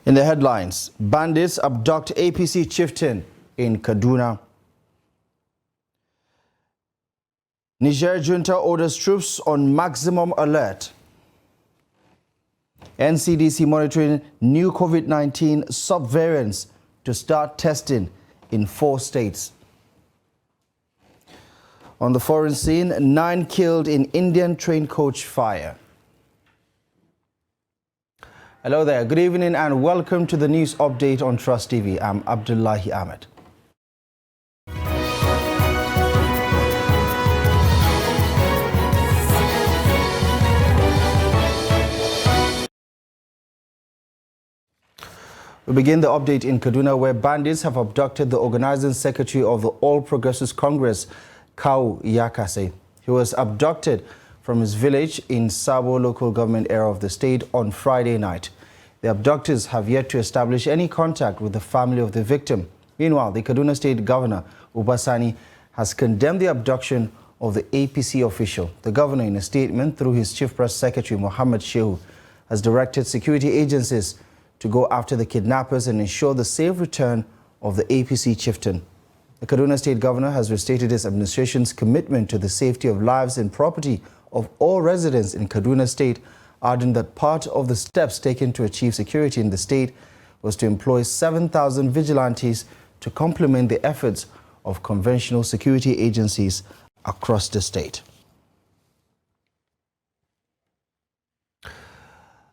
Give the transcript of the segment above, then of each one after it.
In the headlines, bandits abduct APC chieftain in Kaduna. Niger junta orders troops on maximum alert. NCDC monitoring new COVID-19 subvariants to start testing in 4 states. On the foreign scene, 9 killed in Indian train coach fire. Hello there, good evening and welcome to the news update on Trust TV. I'm Abdullahi Ahmed. We begin the update in Kaduna, where bandits have abducted the organizing secretary of the All Progressives Congress, Kawu Yakase. He was abducted from his village in Sabo local government area of the state on Friday night. The abductors have yet to establish any contact with the family of the victim. Meanwhile, the Kaduna State Governor, Uba Sani, has condemned the abduction of the APC official. The governor, in a statement through his chief press secretary, Mohammed Shehu, has directed security agencies to go after the kidnappers and ensure the safe return of the APC chieftain. The Kaduna State Governor has restated his administration's commitment to the safety of lives and property of all residents in Kaduna State, adding that part of the steps taken to achieve security in the state was to employ 7,000 vigilantes to complement the efforts of conventional security agencies across the state.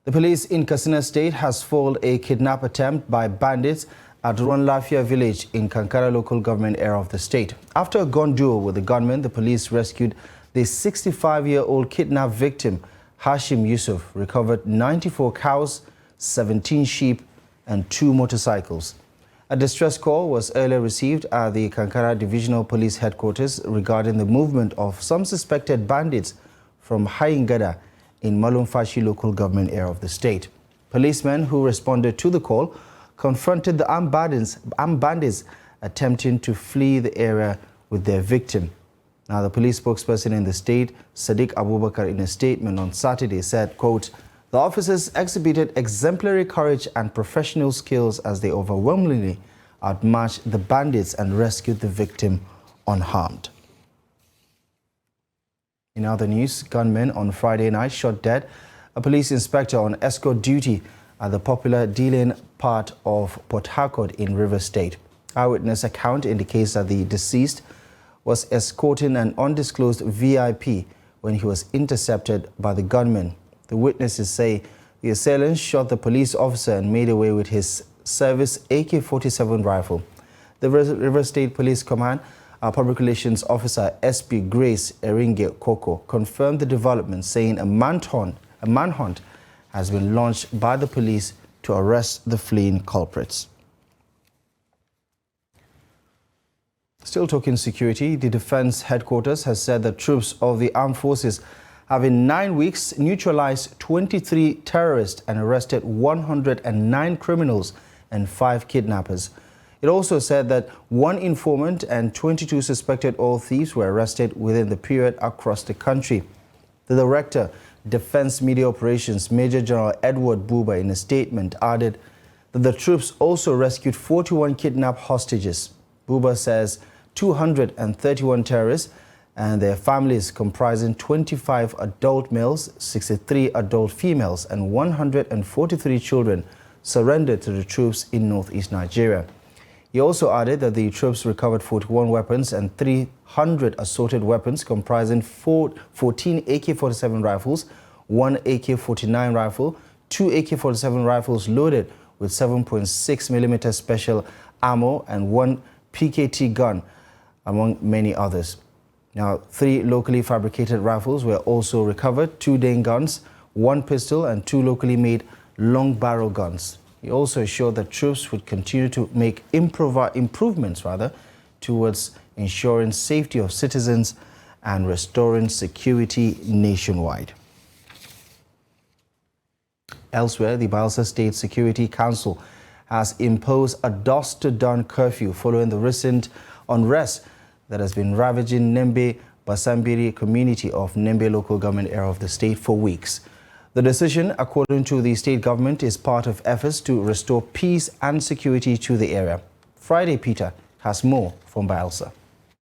The police in Katsina State has foiled a kidnap attempt by bandits at Ruwan Lafia village in Kankara local government area of the state. After a gun duel with the gunmen, the police rescued the 65-year-old kidnapped victim, Hashim Yusuf, recovered 94 cows, 17 sheep and 2 motorcycles. A distress call was earlier received at the Kankara Divisional Police Headquarters regarding the movement of some suspected bandits from Hayingada in Malumfashi local government area of the state. Policemen who responded to the call confronted the armed bandits attempting to flee the area with their victim. Now, the police spokesperson in the state, Sadiq Abubakar, in a statement on Saturday said, quote, "The officers exhibited exemplary courage and professional skills as they overwhelmingly outmatched the bandits and rescued the victim unharmed." In other news, gunmen on Friday night shot dead a police inspector on escort duty at the popular Dealing part of Port Harcourt in Rivers State. Eyewitness account indicates that the deceased was escorting an undisclosed VIP when he was intercepted by the gunmen. The witnesses say the assailant shot the police officer and made away with his service AK-47 rifle. The Rivers State Police Command Public Relations Officer SP Grace Eringe Koko confirmed the development, saying a manhunt has been launched by the police to arrest the fleeing culprits. Still talking security, the Defense Headquarters has said that troops of the armed forces have in 9 weeks neutralized 23 terrorists and arrested 109 criminals and 5 kidnappers. It also said that 1 informant and 22 suspected oil thieves were arrested within the period across the country. The Director, Defense Media Operations, Major General Edward Buba, in a statement added that the troops also rescued 41 kidnapped hostages. Buba says 231 terrorists and their families, comprising 25 adult males, 63 adult females and 143 children, surrendered to the troops in northeast Nigeria. He also added that the troops recovered 41 weapons and 300 assorted weapons, comprising 14 AK-47 rifles, 1 AK-49 rifle, 2 AK-47 rifles loaded with 7.6mm special ammo and 1 PKT gun, among many others. Now, 3 locally fabricated rifles were also recovered, 2 Dane guns, 1 pistol and 2 locally made long barrel guns. He also assured that troops would continue to make improvements towards ensuring safety of citizens and restoring security nationwide. Elsewhere, the Bayelsa State Security Council has imposed a dusk to dawn curfew following the recent unrest that has been ravaging Nembe Basambiri community of Nembe local government area of the state for weeks. The decision, according to the state government, is part of efforts to restore peace and security to the area. Friday Peter has more from Bayelsa.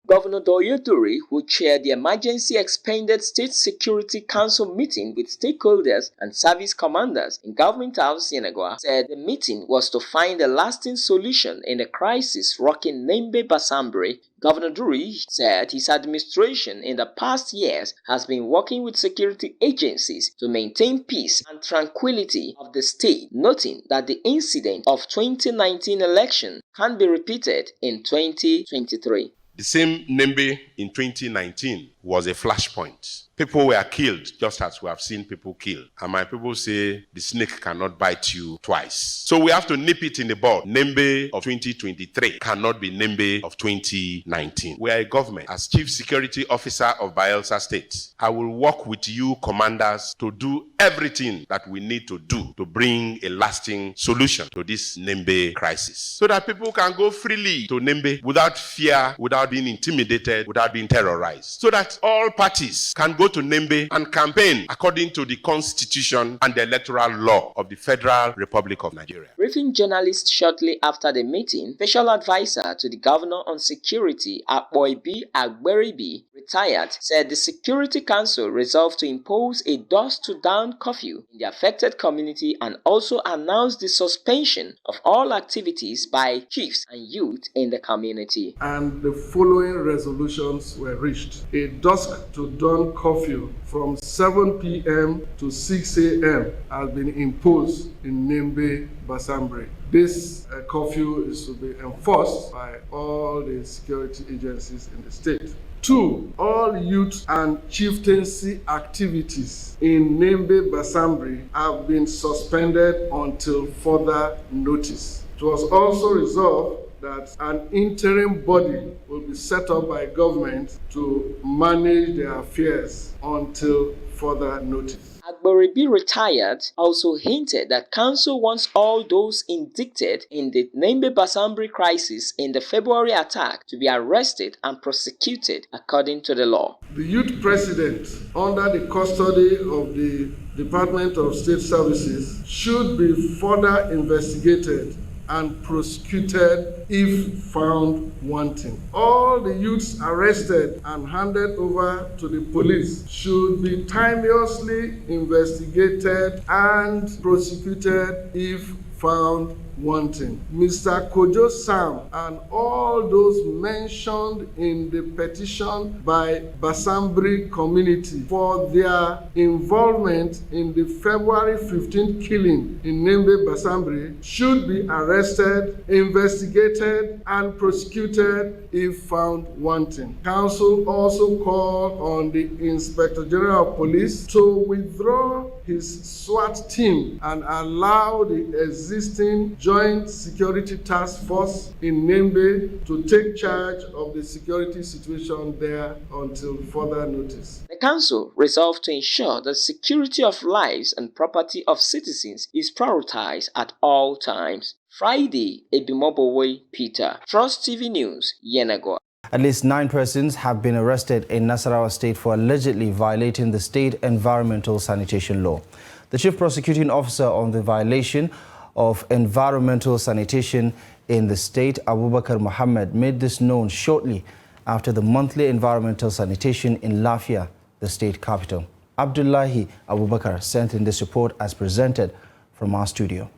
Governor Doye Duri, who chaired the Emergency Expanded State Security Council meeting with stakeholders and service commanders in Government House, Yenagoa, said the meeting was to find a lasting solution in the crisis rocking Nembe Basambre. Governor Duri said his administration in the past years has been working with security agencies to maintain peace and tranquility of the state, noting that the incident of 2019 election can be repeated in 2023. The same Nembe in 2019 was a flashpoint. People were killed just as we have seen people killed. And my people say the snake cannot bite you twice. So we have to nip it in the bud. Nembe of 2023 cannot be Nembe of 2019. We are a government. As Chief Security Officer of Bayelsa State, I will work with you commanders to do everything that we need to do to bring a lasting solution to this Nembe crisis, so that people can go freely to Nembe without fear, without being intimidated, without being terrorized, so that all parties can go to Nembe and campaign according to the Constitution and the electoral law of the Federal Republic of Nigeria. Briefing journalists shortly after the meeting, Special Advisor to the Governor on Security, Akboibi Agberibi, retired, said the Security Council resolved to impose a dusk-to-dawn curfew in the affected community and also announced the suspension of all activities by chiefs and youth in the community. And the following resolutions were reached. A dusk-to-dawn curfew from 7 p.m. to 6 a.m. has been imposed in Nembe Basambre. This curfew is to be enforced by all the security agencies in the state. 2. All youth and chieftaincy activities in Nembe Basambre have been suspended until further notice. It was also resolved that an interim body will be set up by government to manage their affairs until further notice. Agberibi, retired, also hinted that council wants all those indicted in the Nembe Basambre crisis in the February attack to be arrested and prosecuted according to the law. The youth president, under the custody of the Department of State Services, should be further investigated and prosecuted if found wanting. All the youths arrested and handed over to the police should be timeously investigated and prosecuted if found wanting. Mr. Kojo Sam and all those mentioned in the petition by Basambre community for their involvement in the February 15th killing in Nembe Basambre should be arrested, investigated, and prosecuted if found wanting. Council also called on the Inspector General of Police to withdraw his SWAT team and allow the existing Joint Security Task Force in Nembe to take charge of the security situation there until further notice. The council resolved to ensure the security of lives and property of citizens is prioritized at all times. Friday, Ebimobowe Peter, Trust TV News, Yenagoa. At least 9 persons have been arrested in Nasarawa State for allegedly violating the state environmental sanitation law. The chief prosecuting officer on the violation of environmental sanitation in the state, Abubakar Mohammed, made this known shortly after the monthly environmental sanitation in Lafia, the state capital. Abdullahi Abubakar sent in this report as presented from our studio.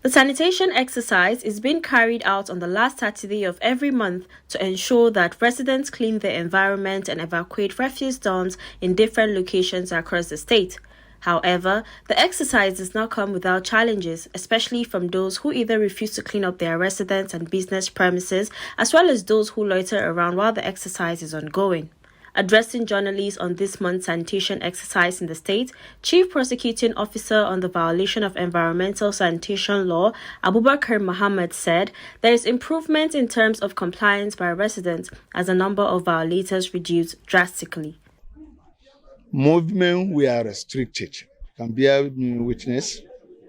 The sanitation exercise is being carried out on the last Saturday of every month to ensure that residents clean their environment and evacuate refuse dumps in different locations across the state. However, the exercise does not come without challenges, especially from those who either refuse to clean up their residence and business premises, as well as those who loiter around while the exercise is ongoing. Addressing journalists on this month's sanitation exercise in the state, Chief Prosecuting Officer on the violation of environmental sanitation law, Abubakar Mohammed, said there is improvement in terms of compliance by residents as the number of violators reduced drastically. Movement, we are restricted. Can bear witness,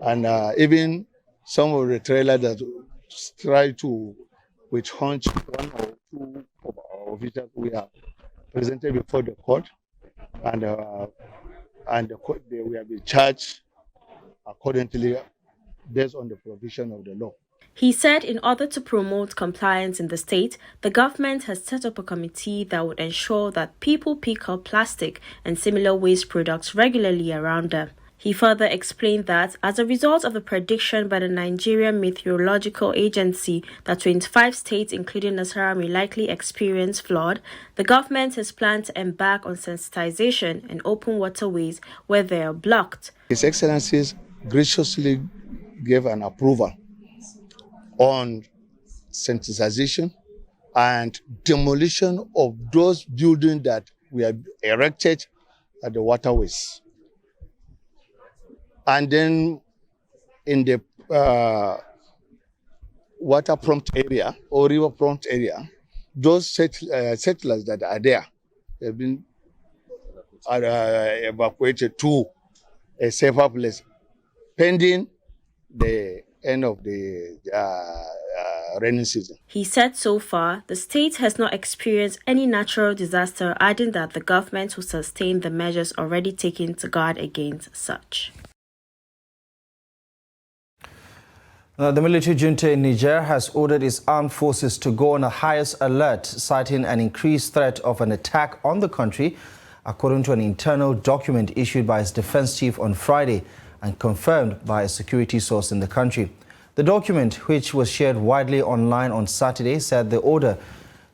and even some of the trailers that try to hunch 1 or 2 of our officers, we are presented before the court, and and they will be charged accordingly based on the provision of the law. He said in order to promote compliance in the state, the government has set up a committee that would ensure that people pick up plastic and similar waste products regularly around them. He further explained that as a result of the prediction by the Nigerian Meteorological Agency that 25 states, including Nasarawa, may likely experience flood, the government has planned to embark on sensitization and open waterways where they are blocked. His Excellencies graciously gave an approval on sensitization and demolition of those buildings that were erected at the waterways. And then in the waterfront area or riverfront area, those settlers that are there have been evacuated to a safer place pending the end of the rainy season. He said so far, the state has not experienced any natural disaster, adding that the government will sustain the measures already taken to guard against such. The military junta in Niger has ordered its armed forces to go on a highest alert, citing an increased threat of an attack on the country, according to an internal document issued by its defense chief on Friday and confirmed by a security source in the country. The document, which was shared widely online on Saturday, said the order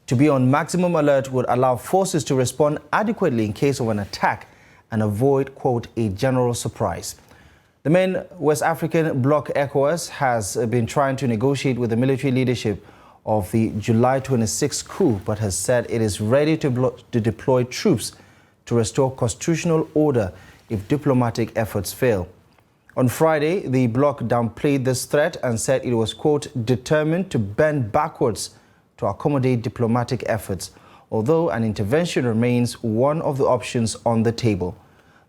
to be on maximum alert would allow forces to respond adequately in case of an attack and avoid, quote, a general surprise. The main West African bloc ECOWAS has been trying to negotiate with the military leadership of the July 26 coup, but has said it is ready to deploy troops to restore constitutional order if diplomatic efforts fail. On Friday, the bloc downplayed this threat and said it was, quote, determined to bend backwards to accommodate diplomatic efforts, although an intervention remains one of the options on the table.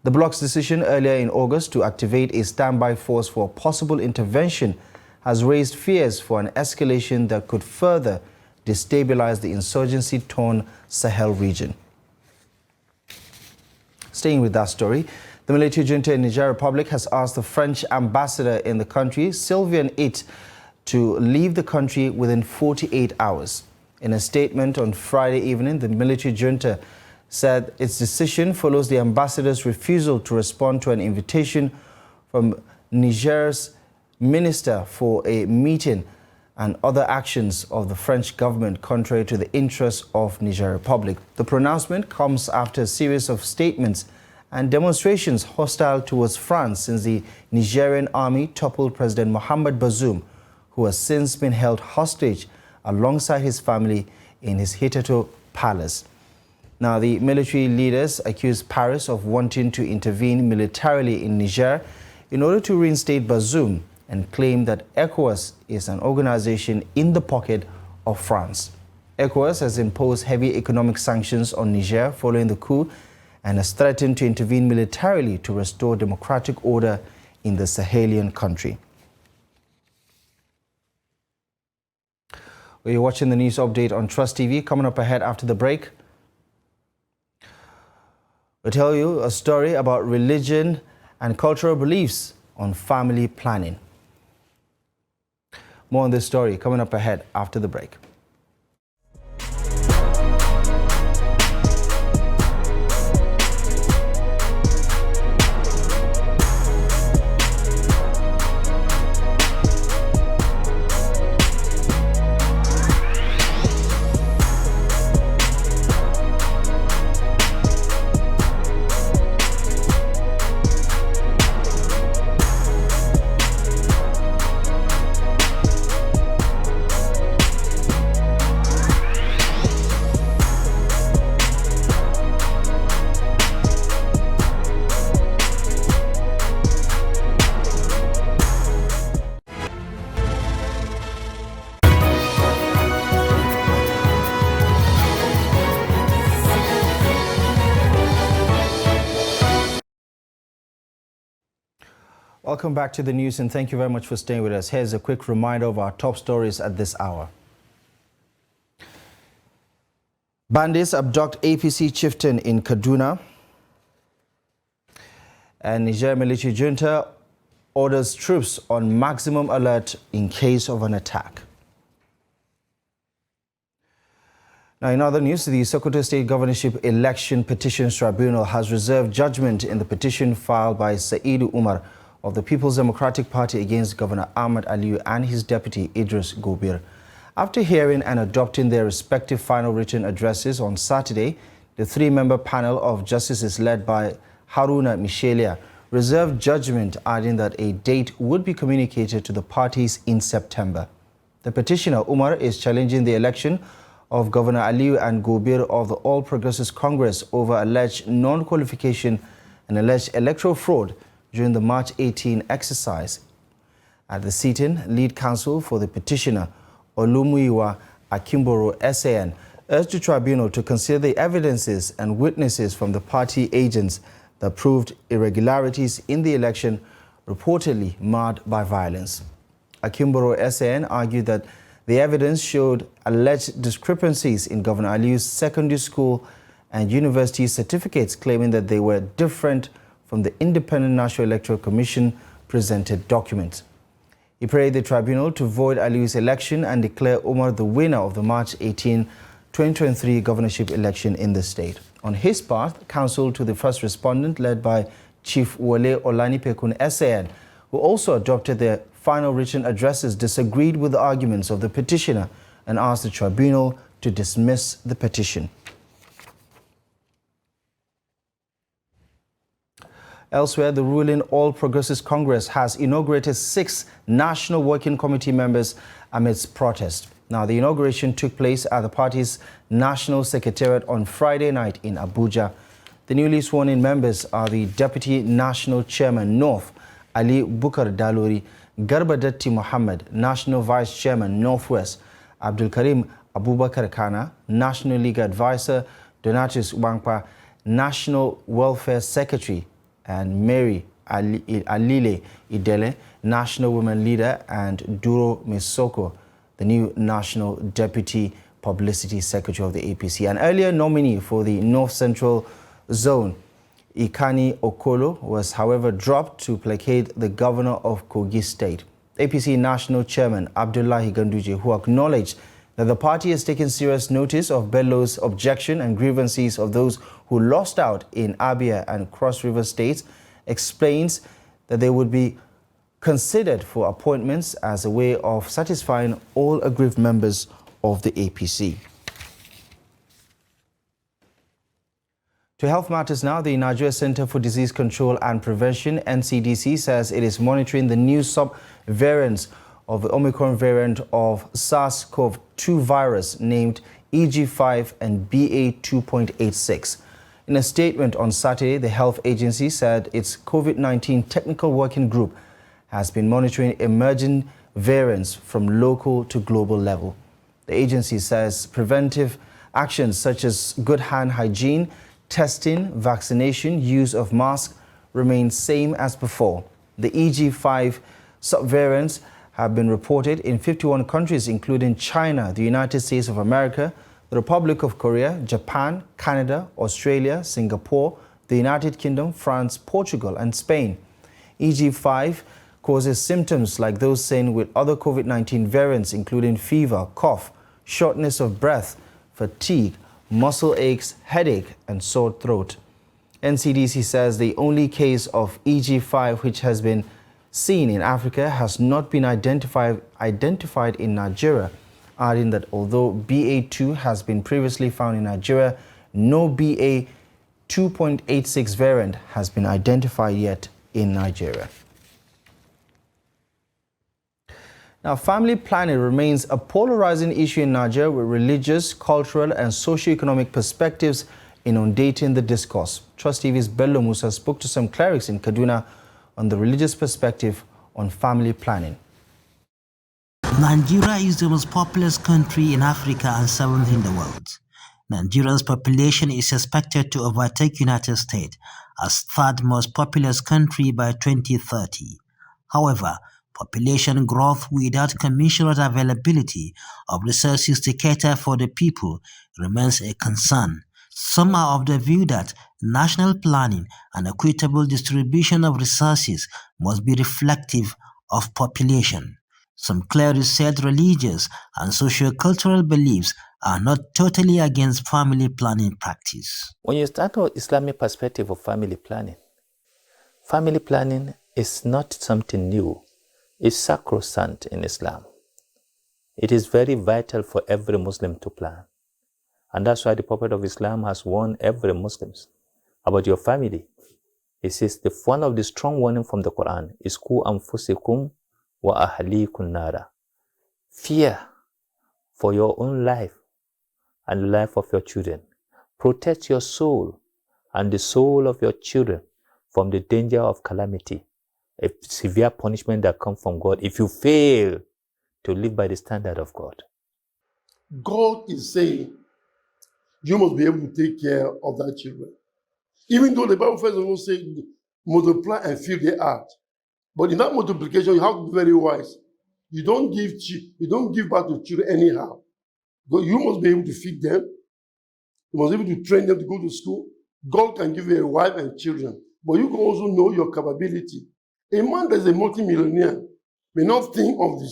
The bloc's decision earlier in August to activate a standby force for a possible intervention has raised fears for an escalation that could further destabilize the insurgency-torn Sahel region. Staying with that story, the military junta in Niger Republic has asked the French ambassador in the country, Sylvain It, to leave the country within 48 hours. In a statement on Friday evening, the military junta said its decision follows the ambassador's refusal to respond to an invitation from Niger's minister for a meeting and other actions of the French government contrary to the interests of Niger Republic. The pronouncement comes after a series of statements and demonstrations hostile towards France since the Nigerian army toppled President Mohamed Bazoum, who has since been held hostage alongside his family in his Hiteto palace. Now, the military leaders accused Paris of wanting to intervene militarily in Niger in order to reinstate Bazoum and claim that ECOWAS is an organization in the pocket of France. ECOWAS has imposed heavy economic sanctions on Niger following the coup and has threatened to intervene militarily to restore democratic order in the Sahelian country. Well, you're watching the news update on Trust TV. Coming up ahead after the break, we'll tell you a story about religion and cultural beliefs on family planning. More on this story coming up ahead after the break. Welcome back to the news and thank you very much for staying with us. Here's a quick reminder of our top stories at this hour. Bandits abduct APC chieftain in Kaduna. And Niger military junta orders troops on maximum alert in case of an attack. Now, in other news, the Sokoto State Governorship Election Petitions Tribunal has reserved judgment in the petition filed by Saidu Umar of the People's Democratic Party against Governor Ahmad Aliyu and his deputy Idris Gobir. After hearing and adopting their respective final written addresses on Saturday, the three-member panel of justices led by Haruna Michelia reserved judgment, adding that a date would be communicated to the parties in September. The petitioner, Umar, is challenging the election of Governor Aliyu and Gobir of the All Progressives Congress over alleged non-qualification and alleged electoral fraud during the March 18 exercise. At the sit-in, lead counsel for the petitioner, Olumuyiwa Akimboro SAN, urged the tribunal to consider the evidences and witnesses from the party agents that proved irregularities in the election reportedly marred by violence. Akimboro SAN argued that the evidence showed alleged discrepancies in Governor Aliyu's secondary school and university certificates, claiming that they were different from the Independent National Electoral Commission presented documents. He prayed the tribunal to void Aliyu's election and declare Umar the winner of the March 18, 2023 governorship election in the state. On his part, counsel to the first respondent, led by Chief Wole Olanipekun SAN, who also adopted their final written addresses, disagreed with the arguments of the petitioner and asked the tribunal to dismiss the petition. Elsewhere, the ruling All Progressives Congress has inaugurated 6 National Working Committee members amidst protest. Now, the inauguration took place at the party's National Secretariat on Friday night in Abuja. The newly sworn-in members are the Deputy National Chairman North, Ali Bukar Dalori, Garba Datti Muhammad, National Vice Chairman Northwest, Abdul Karim Abubakar Kana, National League Advisor, Donatus Wangpa, National Welfare Secretary, and Mary Alile Idele, National Women Leader, and Duro Misoko, the new National Deputy Publicity Secretary of the APC. An earlier nominee for the North Central Zone, Ikani Okolo, was however dropped to placate the governor of Kogi State. APC National Chairman Abdullahi Ganduje, who acknowledged that the party has taken serious notice of Bello's objection and grievances of those who lost out in Abia and Cross River states, explains that they would be considered for appointments as a way of satisfying all aggrieved members of the APC. To health matters now, the Nigeria Center for Disease Control and Prevention, NCDC, says it is monitoring the new sub-variants of the Omicron variant of SARS-CoV-2 virus named EG5 and BA2.86. In a statement on Saturday, the health agency said its COVID-19 technical working group has been monitoring emerging variants from local to global level. The agency says preventive actions such as good hand hygiene, testing, vaccination, use of masks remain same as before. The EG5 subvariants have been reported in 51 countries, including China, the United States of America, the Republic of Korea, Japan, Canada, Australia, Singapore, the United Kingdom, France, Portugal, and Spain. EG5 causes symptoms like those seen with other COVID-19 variants, including fever, cough, shortness of breath, fatigue, muscle aches, headache, and sore throat. NCDC says the only case of EG5 which has been seen in Africa has not been identified in Nigeria, adding that although BA2 has been previously found in Nigeria, no BA2.86 variant has been identified yet in Nigeria. Now, family planning remains a polarizing issue in Nigeria, with religious, cultural, and socio-economic perspectives inundating the discourse. Trust TV's Bello Musa spoke to some clerics in Kaduna on the religious perspective on family planning. Nigeria is the most populous country in Africa and 7th in the world. Nigeria's population is expected to overtake United States as 3rd most populous country by 2030. However, population growth without commensurate availability of resources to cater for the people remains a concern. Some are of the view that national planning and equitable distribution of resources must be reflective of population. Some clearly said religious and socio-cultural beliefs are not totally against family planning practice. When you start with Islamic perspective of family planning is not something new. It's sacrosanct in Islam. It is very vital for every Muslim to plan. And that's why the Prophet of Islam has warned every Muslim about your family. He says one of the strong warning from the Quran is Ku anfusikum wa ahlikum nara. Fear for your own life and the life of your children. Protect your soul and the soul of your children from the danger of calamity, a severe punishment that comes from God if you fail to live by the standard of God. God is saying you must be able to take care of that children. Even though the Bible first of all says multiply and fill the earth. But in that multiplication, you have to be very wise. You don't give back to children anyhow. But you must be able to feed them. You must be able to train them to go to school. God can give you a wife and children. But you can also know your capability. A man that is a multimillionaire may not think of the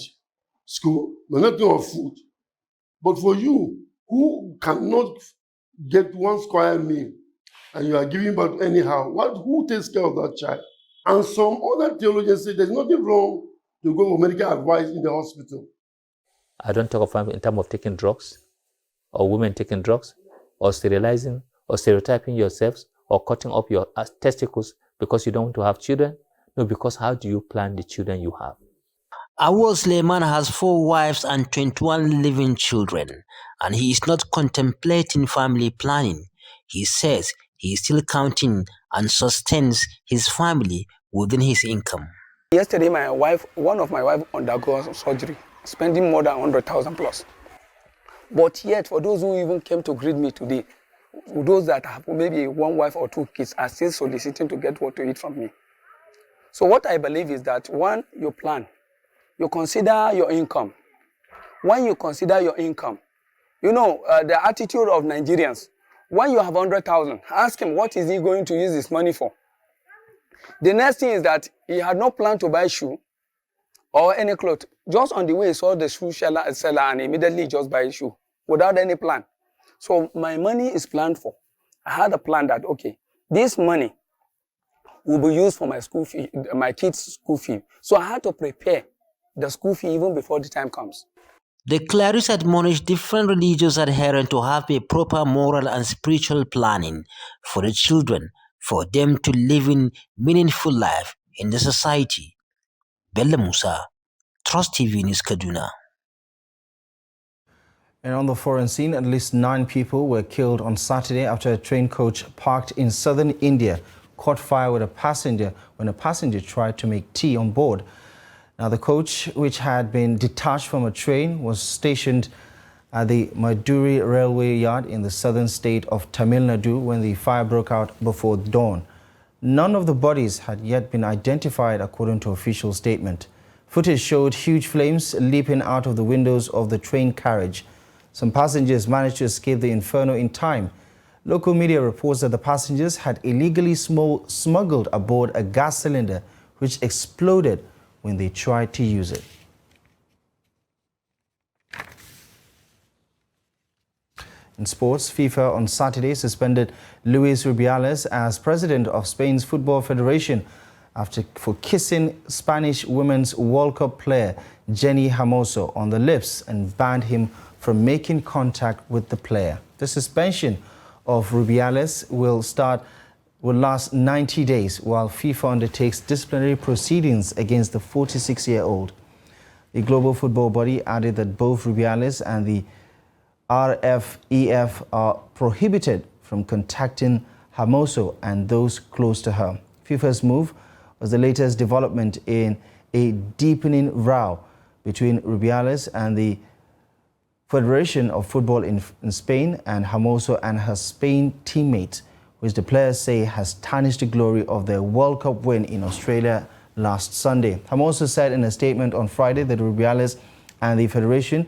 school, may not think of food. But for you, who cannot get 1 square meal, and you are giving back anyhow, who takes care of that child? And some other theologians say there's nothing wrong to go for medical advice in the hospital. I don't talk of family in terms of taking drugs, or women taking drugs, or sterilizing, or stereotyping yourselves, or cutting up your testicles because you don't want to have children. No, because how do you plan the children you have? Awal Suleiman has 4 wives and 21 living children, and he is not contemplating family planning. He says he is still counting and sustains his family within his income. Yesterday, one of my wife undergo surgery, spending more than 100,000 plus. But yet, for those who even came to greet me today, those that have maybe 1 wife or 2 kids are still soliciting to get what to eat from me. So what I believe is that, one, you plan. You consider your income. When you consider your income, you know, the attitude of Nigerians, when you have 100,000, ask him what is he going to use his money for. The next thing is that he had no plan to buy shoe or any clothes. Just on the way, he saw the shoe seller and immediately just buy a shoe without any plan. So my money is planned for. I had a plan that, okay, this money will be used for my school fee, my kids' school fee. So I had to prepare the school fee even before the time comes. The clerics admonish different religious adherents to have a proper moral and spiritual planning for the children, for them to live in meaningful life in the society. Bello Musa, Trust TV News, Kaduna. And on the foreign scene, at least 9 people were killed on Saturday after a train coach parked in southern India caught fire with a passenger when a passenger tried to make tea on board. Now, the coach, which had been detached from a train, was stationed at the Maduri railway yard in the southern state of Tamil Nadu when the fire broke out before dawn. None of the bodies had yet been identified, according to official statement. Footage showed huge flames leaping out of the windows of the train carriage. Some passengers managed to escape the inferno in time. Local media reports that the passengers had illegally smuggled aboard a gas cylinder, which exploded when they tried to use it. In sports, FIFA on Saturday suspended Luis Rubiales as president of Spain's Football Federation for kissing Spanish Women's World Cup player Jenny Hermoso on the lips and banned him from making contact with the player. The suspension of Rubiales will last 90 days while FIFA undertakes disciplinary proceedings against the 46-year-old. The global football body added that both Rubiales and the RFEF are prohibited from contacting Hermoso and those close to her. FIFA's move was the latest development in a deepening row between Rubiales and the Federation of Football in Spain and Hermoso and her Spain teammates, which the players say has tarnished the glory of their World Cup win in Australia last Sunday. Hermoso said in a statement on Friday that Rubiales and the Federation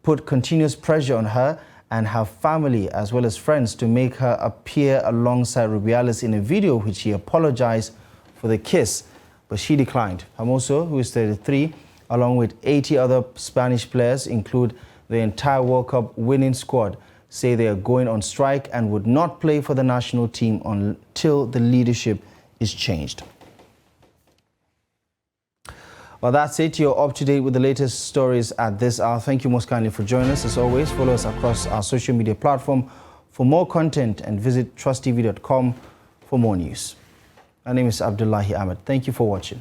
put continuous pressure on her and her family as well as friends to make her appear alongside Rubiales in a video which she apologized for the kiss, but she declined. Hermoso, who is 33, along with 80 other Spanish players, include the entire World Cup winning squad, say they are going on strike and would not play for the national team until the leadership is changed. Well, that's it. You're up to date with the latest stories at this hour. Thank you most kindly for joining us. As always, follow us across our social media platform for more content and visit trusttv.com for more news. My name is Abdullahi Ahmed. Thank you for watching.